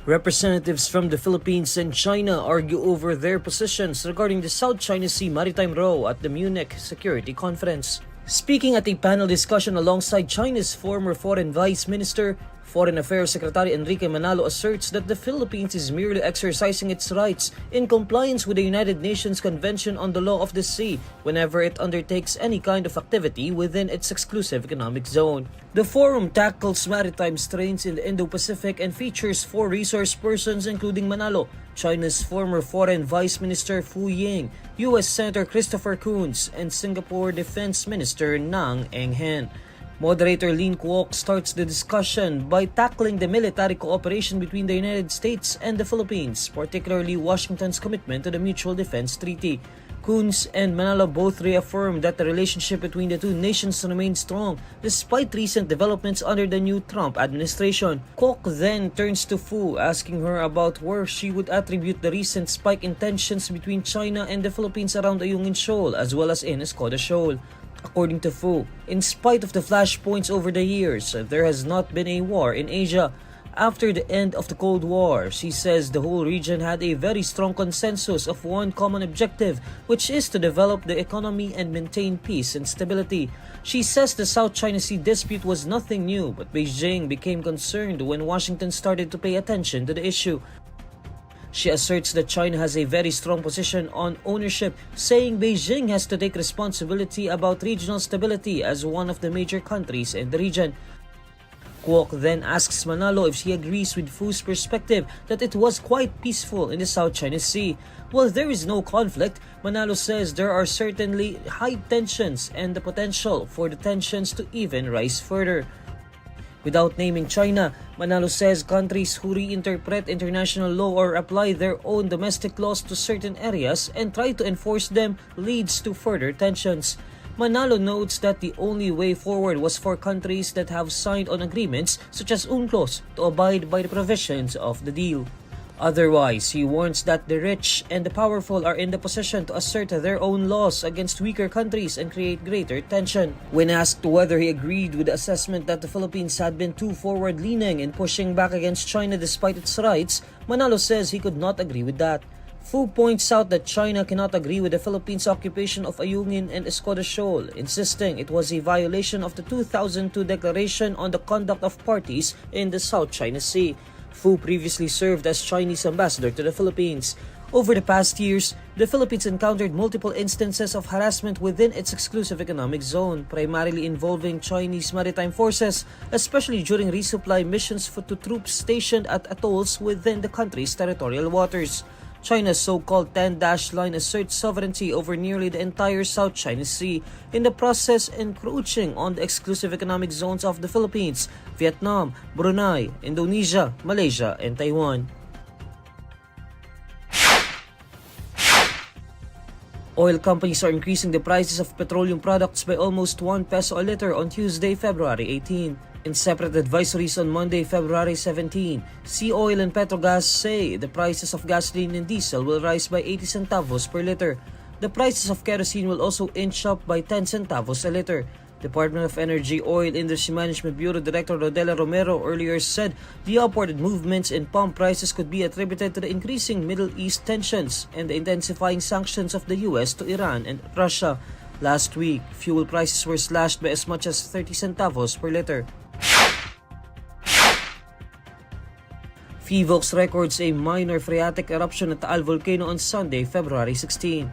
Representatives from the Philippines and China argue over their positions regarding the South China Sea maritime row at the Munich Security Conference. Speaking at a panel discussion alongside China's former Foreign Vice Minister, Foreign Affairs Secretary Enrique Manalo asserts that the Philippines is merely exercising its rights in compliance with the United Nations Convention on the Law of the Sea whenever it undertakes any kind of activity within its exclusive economic zone. The forum tackles maritime strains in the Indo-Pacific and features 4 resource persons including Manalo, China's former Foreign Vice Minister Fu Ying, U.S. Senator Christopher Coons, and Singapore Defense Minister Ng Eng Hen. Moderator Lin Kuok starts the discussion by tackling the military cooperation between the United States and the Philippines, particularly Washington's commitment to the Mutual Defense Treaty. Coons and Manalo both reaffirmed that the relationship between the two nations remains strong despite recent developments under the new Trump administration. Kuok then turns to Fu, asking her about where she would attribute the recent spike in tensions between China and the Philippines around Ayungin Shoal as well as in Escoda Shoal. According to Fu, in spite of the flashpoints over the years, there has not been a war in Asia. After the end of the Cold War, she says the whole region had a very strong consensus of one common objective, which is to develop the economy and maintain peace and stability. She says the South China Sea dispute was nothing new, but Beijing became concerned when Washington started to pay attention to the issue. She asserts that China has a very strong position on ownership, saying Beijing has to take responsibility about regional stability as one of the major countries in the region. Kuok then asks Manalo if she agrees with Fu's perspective that it was quite peaceful in the South China Sea. While there is no conflict, Manalo says there are certainly high tensions and the potential for the tensions to even rise further. Without naming China, Manalo says countries who reinterpret international law or apply their own domestic laws to certain areas and try to enforce them leads to further tensions. Manalo notes that the only way forward was for countries that have signed on agreements such as UNCLOS to abide by the provisions of the deal. Otherwise, he warns that the rich and the powerful are in the position to assert their own laws against weaker countries and create greater tension. When asked whether he agreed with the assessment that the Philippines had been too forward-leaning in pushing back against China despite its rights, Manalo says he could not agree with that. Fu points out that China cannot agree with the Philippines' occupation of Ayungin and Escoda Shoal, insisting it was a violation of the 2002 Declaration on the Conduct of Parties in the South China Sea. Fu previously served as Chinese ambassador to the Philippines. Over the past years, the Philippines encountered multiple instances of harassment within its exclusive economic zone, primarily involving Chinese maritime forces, especially during resupply missions to troops stationed at atolls within the country's territorial waters. China's so-called 10-dash line asserts sovereignty over nearly the entire South China Sea, in the process encroaching on the exclusive economic zones of the Philippines, Vietnam, Brunei, Indonesia, Malaysia, and Taiwan. Oil companies are increasing the prices of petroleum products by almost 1 peso a liter on Tuesday, February 18. In separate advisories on Monday, February 17, Sea Oil and Petrogas say the prices of gasoline and diesel will rise by 80 centavos per liter. The prices of kerosene will also inch up by 10 centavos a liter. Department of Energy Oil Industry Management Bureau Director Rodela Romero earlier said the upward movements in pump prices could be attributed to the increasing Middle East tensions and the intensifying sanctions of the US to Iran and Russia. Last week, fuel prices were slashed by as much as 30 centavos per liter. PHIVOLCS records a minor phreatic eruption at Taal Volcano on Sunday, February 16.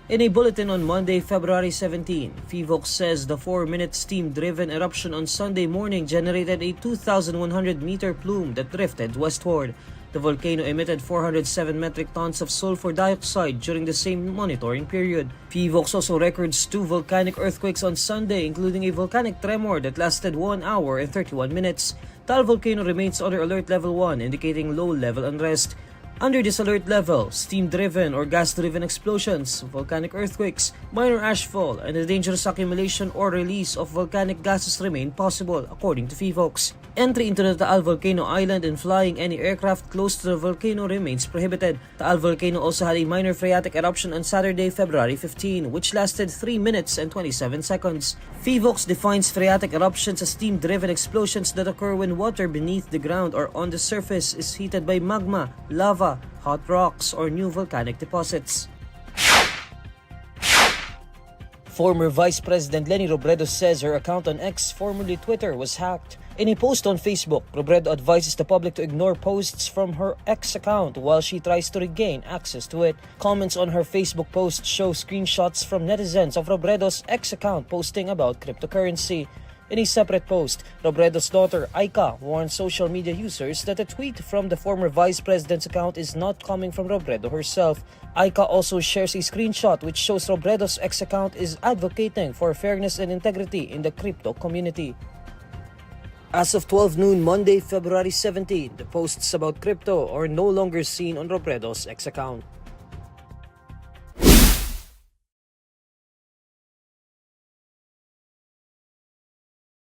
In a bulletin on Monday, February 17, PHIVOLCS says the 4-minute steam-driven eruption on Sunday morning generated a 2,100-meter plume that drifted westward. The volcano emitted 407 metric tons of sulfur dioxide during the same monitoring period. PHIVOLCS also records 2 volcanic earthquakes on Sunday, including a volcanic tremor that lasted 1 hour and 31 minutes. Taal Volcano remains under Alert Level 1, indicating low-level unrest. Under this alert level, steam-driven or gas-driven explosions, volcanic earthquakes, minor ashfall, and the dangerous accumulation or release of volcanic gases remain possible, according to PHIVOLCS. Entry into the Taal Volcano Island and flying any aircraft close to the volcano remains prohibited. Taal Volcano also had a minor phreatic eruption on Saturday, February 15, which lasted 3 minutes and 27 seconds. PHIVOLCS defines phreatic eruptions as steam-driven explosions that occur when water beneath the ground or on the surface is heated by magma, lava, hot rocks, or new volcanic deposits. Former Vice President Leni Robredo says her account on X, formerly Twitter, was hacked. In a post on Facebook, Robredo advises the public to ignore posts from her X account while she tries to regain access to it. Comments on her Facebook post show screenshots from netizens of Robredo's X account posting about cryptocurrency. In a separate post, Robredo's daughter, Aika, warned social media users that a tweet from the former vice president's account is not coming from Robredo herself. Aika also shares a screenshot which shows Robredo's X account is advocating for fairness and integrity in the crypto community. As of 12 noon Monday, February 17, the posts about crypto are no longer seen on Robredo's X account.